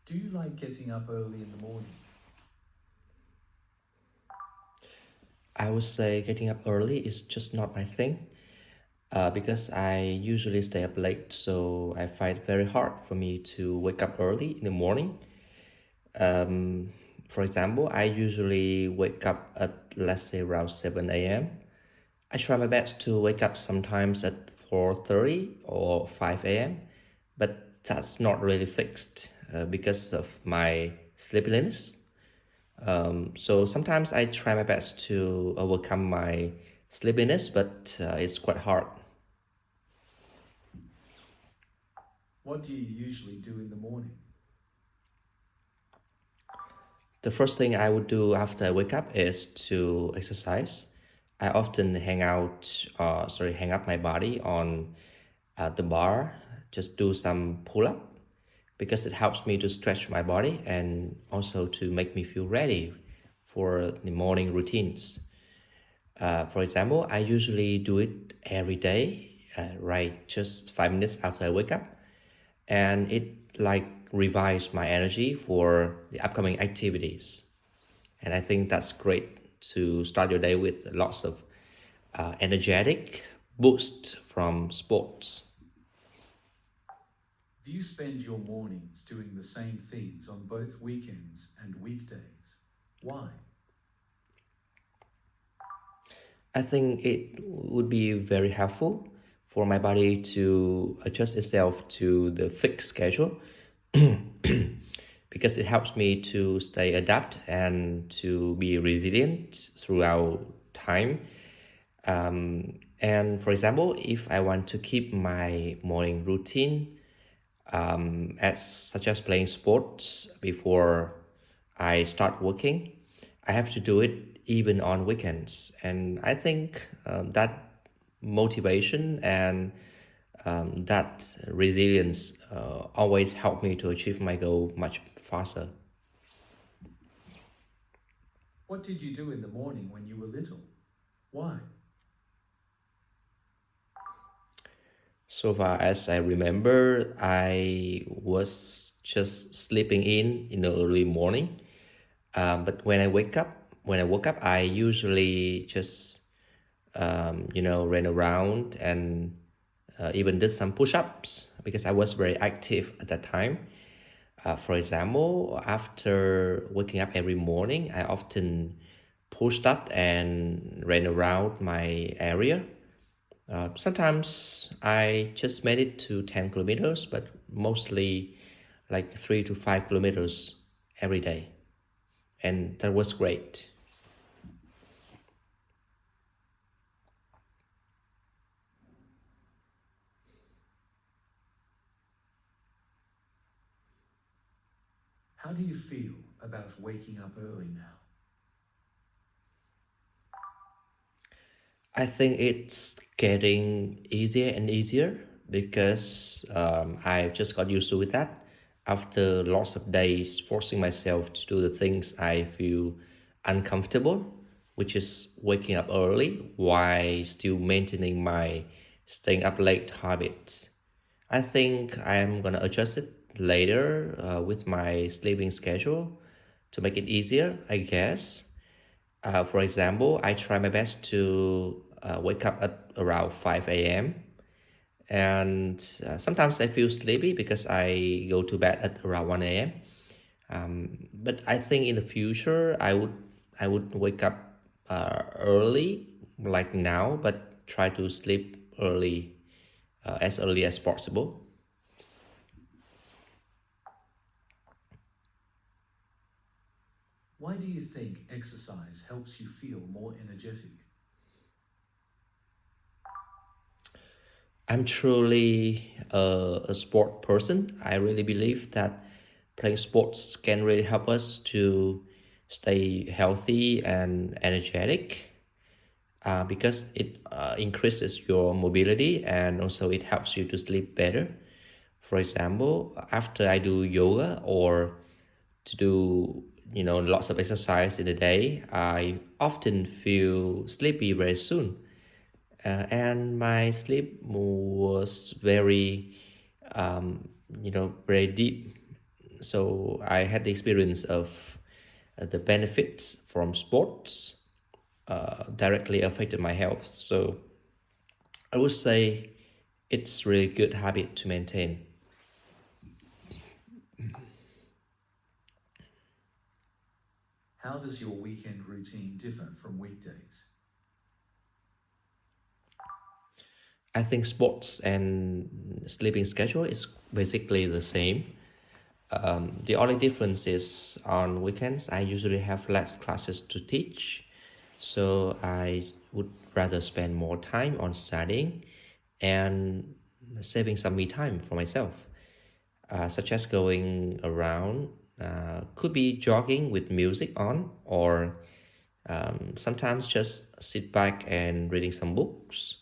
Do you like getting up early in the morning? I would say getting up early is just not my thing because I usually stay up late, so I find it very hard for me to wake up early in the morning. Um, for example, I usually wake up at, let's say, around 7 a.m. I try my best to wake up sometimes at 4:30 or 5 a.m., but that's not really fixed because of my sleepiness. So sometimes I try my best to overcome my sleepiness, but it's quite hard. What do you usually do in the morning? The first thing I would do after I wake up is to exercise. I often hang up my body on the bar, just do some pull up because it helps me to stretch my body and also to make me feel ready for the morning routines. For example, I usually do it every day, right? Just 5 minutes after I wake up, and it like revives my energy for the upcoming activities. And I think that's great to start your day with lots of energetic boost from sports. Do you spend your mornings doing the same things on both weekends and weekdays? Why? I think it would be very helpful for my body to adjust itself to the fixed schedule because it helps me to stay adapt and to be resilient throughout time. And for example, if I want to keep my morning routine as such as playing sports before I start working, I have to do it even on weekends. And I think that motivation and that resilience always help me to achieve my goal much faster. What did you do in the morning when you were little? Why? So far as I remember, I was just sleeping in the early morning. But when I woke up, I usually just ran around and even did some push-ups because I was very active at that time. For example, after waking up every morning, I often pushed up and ran around my area. Sometimes I just made it to 10 kilometers, but mostly like 3 to 5 kilometers every day. And that was great. How do you feel about waking up early now? I think it's getting easier and easier because I just got used to it that after lots of days forcing myself to do the things I feel uncomfortable, which is waking up early while still maintaining my staying up late habits. I think I'm gonna adjust it later with my sleeping schedule to make it easier, I guess. For example, I try my best to wake up at around 5 a.m. And sometimes I feel sleepy because I go to bed at around 1 a.m. But I think in the future I would wake up early like now, but try to sleep early as possible. Why do you think exercise helps you feel more energetic? I'm truly a sport person. I really believe that playing sports can really help us to stay healthy and energetic because it increases your mobility and also it helps you to sleep better. For example, after I do yoga or to do lots of exercise in a day, I often feel sleepy very soon and my sleep was very very deep So I had the experience of the benefits from sports directly affected my health. So I would say it's really good habit to maintain. How does your weekend routine differ from weekdays? I think sports and sleeping schedule is basically the same. The only difference is on weekends, I usually have less classes to teach. So I would rather spend more time on studying and saving some me time for myself, such as going around, could be jogging with music on, or sometimes just sit back and reading some books.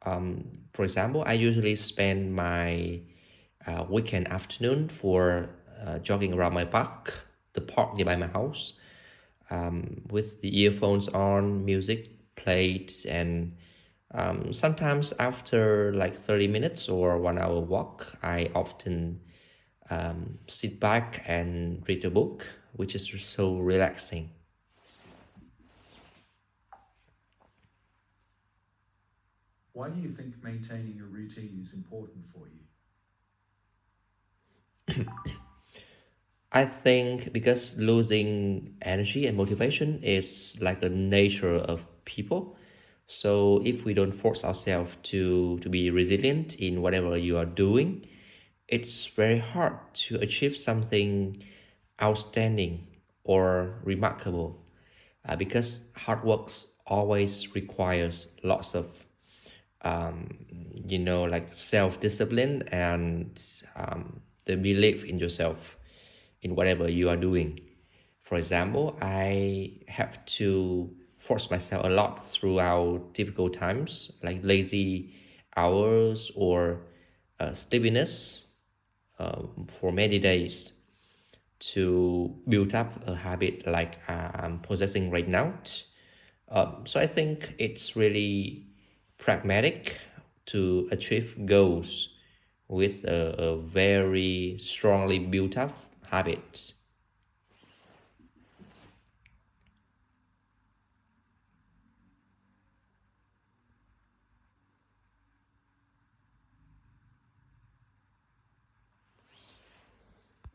For example, I usually spend my weekend afternoon for jogging around my park, the park nearby my house, with the earphones on, music played, and sometimes after like 30 minutes or 1 hour walk, I often sit back and read a book, which is so relaxing. Why do you think maintaining a routine is important for you? I think because losing energy and motivation is like a nature of people. So if we don't force ourselves to be resilient in whatever you are doing, it's very hard to achieve something outstanding or remarkable, because hard work always requires lots of like self-discipline and the belief in yourself in whatever you are doing. For example, I have to force myself a lot throughout difficult times like lazy hours or sleepiness for many days to build up a habit like I'm possessing right now. So I think it's really pragmatic to achieve goals with a very strongly built up habit.